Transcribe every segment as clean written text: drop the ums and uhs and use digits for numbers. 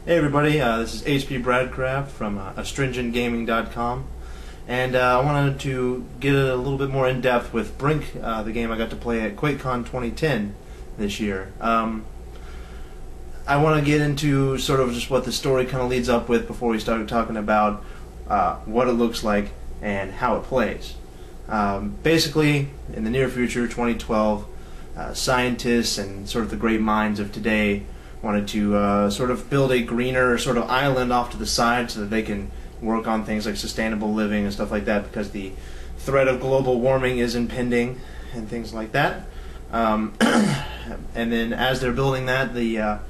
Hey everybody, this is HP Bradcraft from astringentgaming.com, and I wanted to get a little bit more in depth with Brink, the game I got to play at QuakeCon 2010 this year. I want to get into sort of just what the story kind of leads up with before we start talking about what it looks like and how it plays. Basically, in the near future, 2012, scientists and sort of the great minds of today wanted to sort of build a greener sort of island off to the side so that they can work on things like sustainable living and stuff like that, because the threat of global warming is impending and things like that. And then as they're building that, the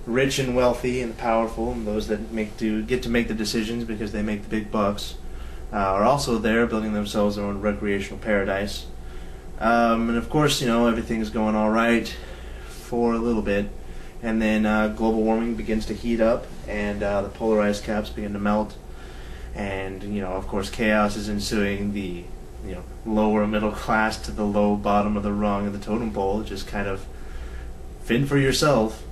rich and wealthy and powerful and those that get to make the decisions because they make the big bucks are also there building themselves their own recreational paradise. And of course, you know, everything's going all right for a little bit. And then global warming begins to heat up, and the polar ice caps begin to melt, and of course, chaos is ensuing. The lower middle class to the low bottom of the rung of the totem pole, just kind of fend for yourself,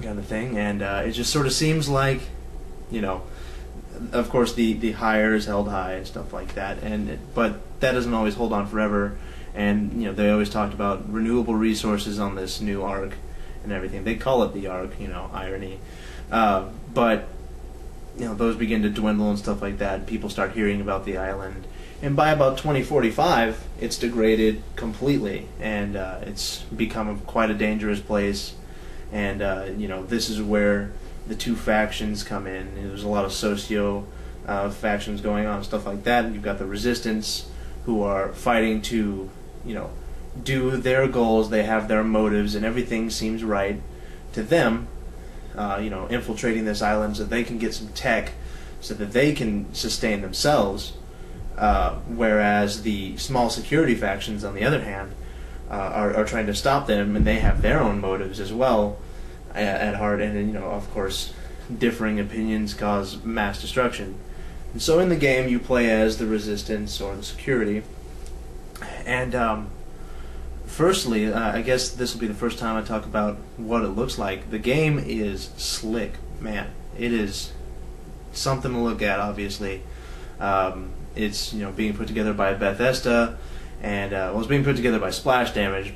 kind of thing. And it just sort of seems like, of course, the higher is held high and stuff like that. But that doesn't always hold on forever. And they always talked about renewable resources on this new arc and everything. They call it the arc, irony. But those begin to dwindle and stuff like that, and people start hearing about the island. And by about 2045, it's degraded completely, and it's become quite a dangerous place. And this is where the two factions come in. There's a lot of socio factions going on, stuff like that. And you've got the resistance, who are fighting to do their goals. They have their motives, and everything seems right to them. Infiltrating this island so they can get some tech, so that they can sustain themselves. Whereas the small security factions, on the other hand, are trying to stop them, and they have their own motives as well at heart. And of course, differing opinions cause mass destruction. And so in the game, you play as the resistance or the security. And firstly, I guess this will be the first time I talk about what it looks like. The game is slick, man. It is something to look at, obviously. It's being put together by Bethesda, and it's being put together by Splash Damage,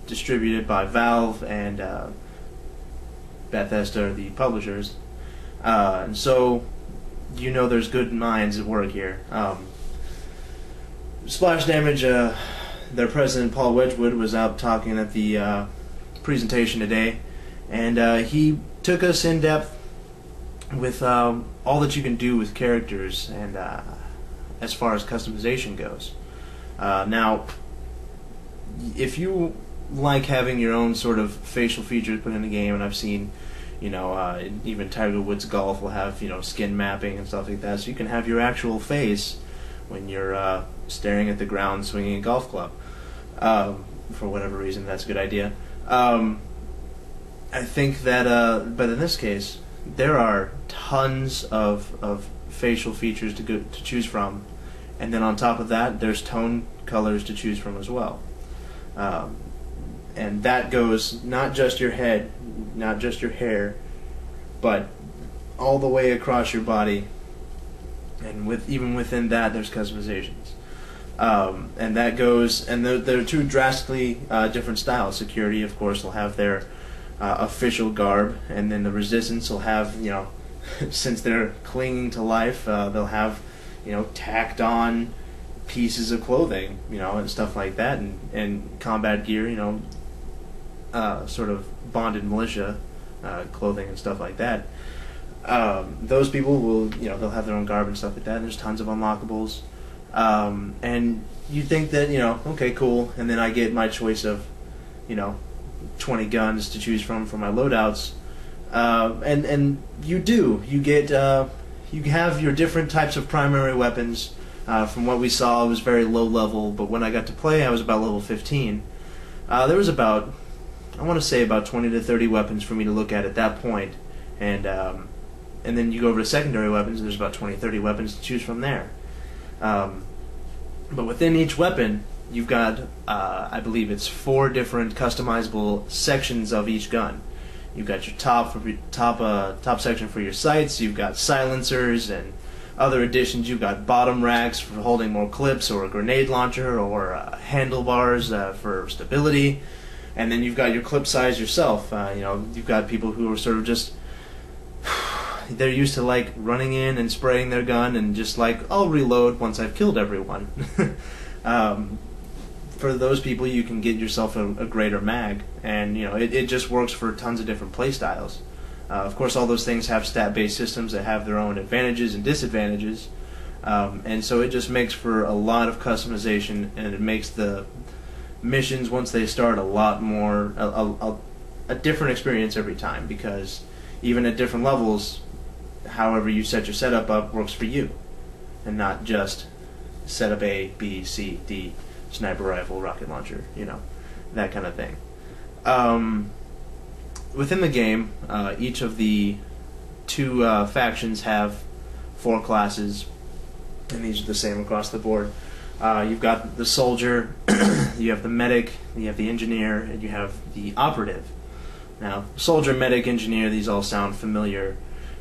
distributed by Valve, and Bethesda are the publishers. And so there's good minds at work here. Splash Damage, their president Paul Wedgwood was out talking at the presentation today, and he took us in depth with all that you can do with characters, and as far as customization goes. Now, if you like having your own sort of facial features put in the game, and I've seen even Tiger Woods Golf will have skin mapping and stuff like that, so you can have your actual face when you're staring at the ground swinging a golf club. For whatever reason, that's a good idea. I think that, but in this case, there are tons of facial features to choose from, and then on top of that, there's tone colors to choose from as well. And that goes not just your head, not just your hair, but all the way across your body. And even within that, there's customizations. And that goes, and there are two drastically different styles. Security, of course, will have their official garb, and then the resistance will have, since they're clinging to life, they'll have, tacked on pieces of clothing, and stuff like that, and combat gear, sort of bonded militia clothing and stuff like that. Those people will, they'll have their own garb and stuff like that, and there's tons of unlockables. And you think that, okay, cool, and then I get my choice of, 20 guns to choose from for my loadouts. And you do. You get, you have your different types of primary weapons. From what we saw, it was very low level, but when I got to play, I was about level 15. There was about, I want to say about 20 to 30 weapons for me to look at that point. And then you go over to secondary weapons, and there's about 20, 30 weapons to choose from there. But within each weapon, you've got, I believe it's 4 different customizable sections of each gun. You've got your top section for your sights. You've got silencers and other additions. You've got bottom racks for holding more clips, or a grenade launcher, or handlebars for stability. And then you've got your clip size yourself. You've got people who are sort of just they're used to like running in and spraying their gun and just like, I'll reload once I've killed everyone. For those people, you can get yourself a greater mag, and it just works for tons of different play styles. Of course, all those things have stat-based systems that have their own advantages and disadvantages, and so it just makes for a lot of customization, and it makes the missions, once they start, a lot more a different experience every time, because even at different levels, however you set your setup up works for you, and not just setup A, B, C, D, sniper rifle, rocket launcher, that kind of thing. Within the game, each of the two factions have 4 classes, and these are the same across the board. You've got the soldier, you have the medic, you have the engineer, and you have the operative. Now, soldier, medic, engineer, these all sound familiar.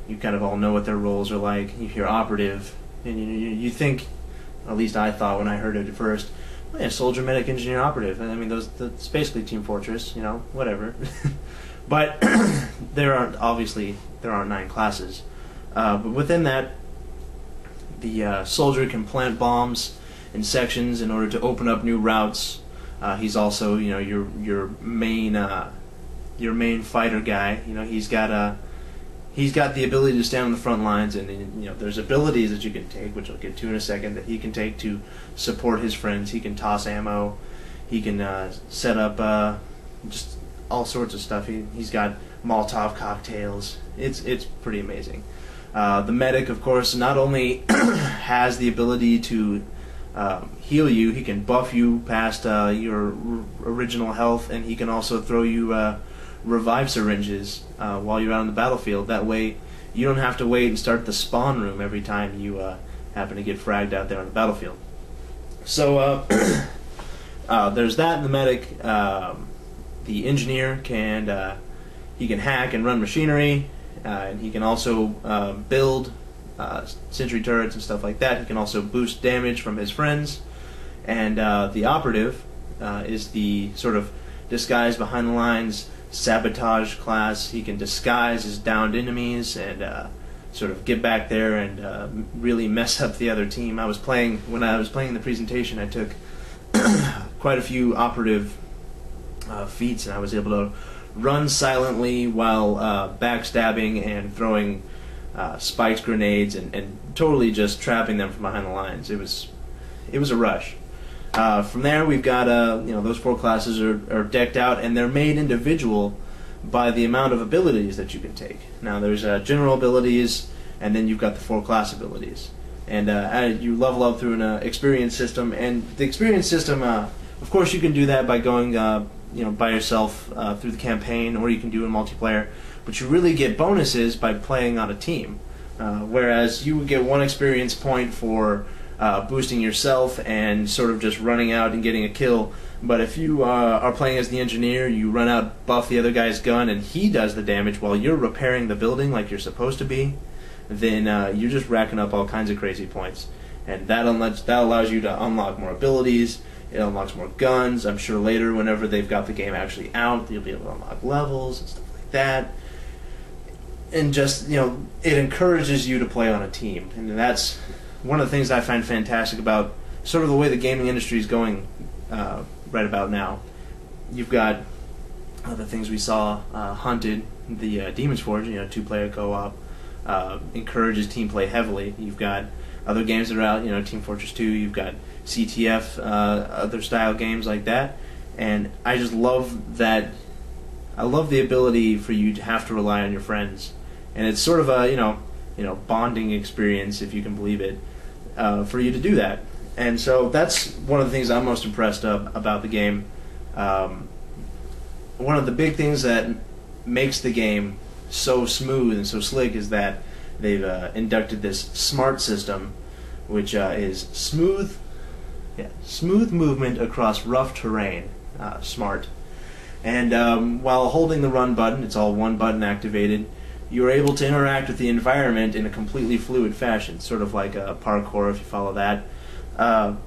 You kind of all know what their roles are like. You hear operative, and you think, at least I thought when I heard it at first, oh yeah, soldier, medic, engineer, operative. I mean, that's basically Team Fortress, whatever. But there aren't 9 classes. But within that, the soldier can plant bombs in sections in order to open up new routes. He's also, your main fighter guy. He's got the ability to stand on the front lines, and there's abilities that you can take, which I'll get to in a second, that he can take to support his friends. He can toss ammo. He can set up just all sorts of stuff. He's got Molotov cocktails. It's pretty amazing. The medic, of course, not only has the ability to heal you, he can buff you past your original health, and he can also throw you revive syringes while you're out on the battlefield. That way you don't have to wait and start the spawn room every time you happen to get fragged out there on the battlefield. So there's that in the medic. The engineer can hack and run machinery, and he can also build sentry turrets and stuff like that. He can also boost damage from his friends. And the operative is the sort of disguise behind the lines sabotage class. He can disguise his downed enemies and sort of get back there and really mess up the other team. When I was playing the presentation, I took quite a few operative feats, and I was able to run silently while backstabbing and throwing spiked grenades and totally just trapping them from behind the lines. It was a rush. From there, we've got those 4 classes are decked out, and they're made individual by the amount of abilities that you can take. Now, there's general abilities, and then you've got the 4 class abilities, and you level up through an experience system. And the experience system, of course, you can do that by going by yourself through the campaign, or you can do it in multiplayer. But you really get bonuses by playing on a team, whereas you would get 1 experience point for boosting yourself and sort of just running out and getting a kill. But if you are playing as the engineer, you run out, buff the other guy's gun, and he does the damage while you're repairing the building like you're supposed to be, then you're just racking up all kinds of crazy points. And that allows you to unlock more abilities. It unlocks more guns. I'm sure later, whenever they've got the game actually out, you'll be able to unlock levels and stuff like that. And just, it encourages you to play on a team. And that's one of the things I find fantastic about sort of the way the gaming industry is going right about now. You've got the things we saw, Hunted, the Demon's Forge, 2-player co-op, encourages team play heavily. You've got other games that are out, Team Fortress 2, you've got CTF, other style games like that. And I just love that. I love the ability for you to have to rely on your friends. And it's sort of a, bonding experience, if you can believe it, for you to do that. And so that's one of the things I'm most impressed about the game. One of the big things that makes the game so smooth and so slick is that they've inducted this SMART system, which is smooth movement across rough terrain, SMART. And while holding the run button, it's all one button activated, you're able to interact with the environment in a completely fluid fashion, sort of like parkour if you follow that. And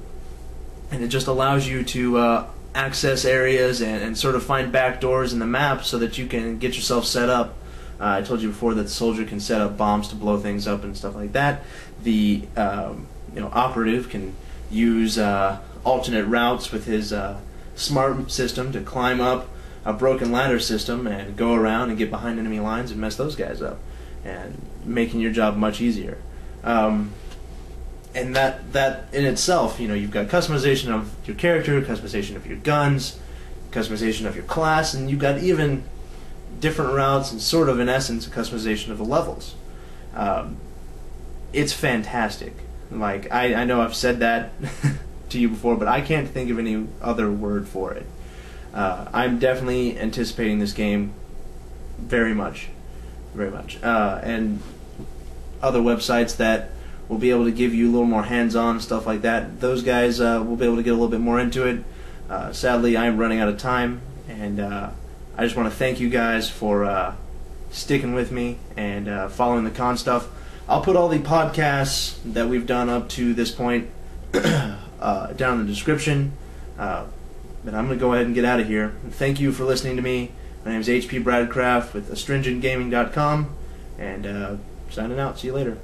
it just allows you to access areas and sort of find back doors in the map so that you can get yourself set up. I told you before that the soldier can set up bombs to blow things up and stuff like that. The operative can use alternate routes with his smart system to climb up a broken ladder system and go around and get behind enemy lines and mess those guys up, and making your job much easier. And that in itself, you've got customization of your character, customization of your guns, customization of your class, and you've got even different routes and sort of, in essence, a customization of the levels. It's fantastic. Like, I know I've said that to you before, but I can't think of any other word for it. I'm definitely anticipating this game very much. Very much. And other websites that will be able to give you a little more hands-on stuff like that, those guys will be able to get a little bit more into it. Sadly, I'm running out of time, and I just want to thank you guys for sticking with me and following the con stuff. I'll put all the podcasts that we've done up to this point down in the description. But I'm going to go ahead and get out of here. Thank you for listening to me. My name is HP Bradcraft with astringentgaming.com, and signing out. See you later.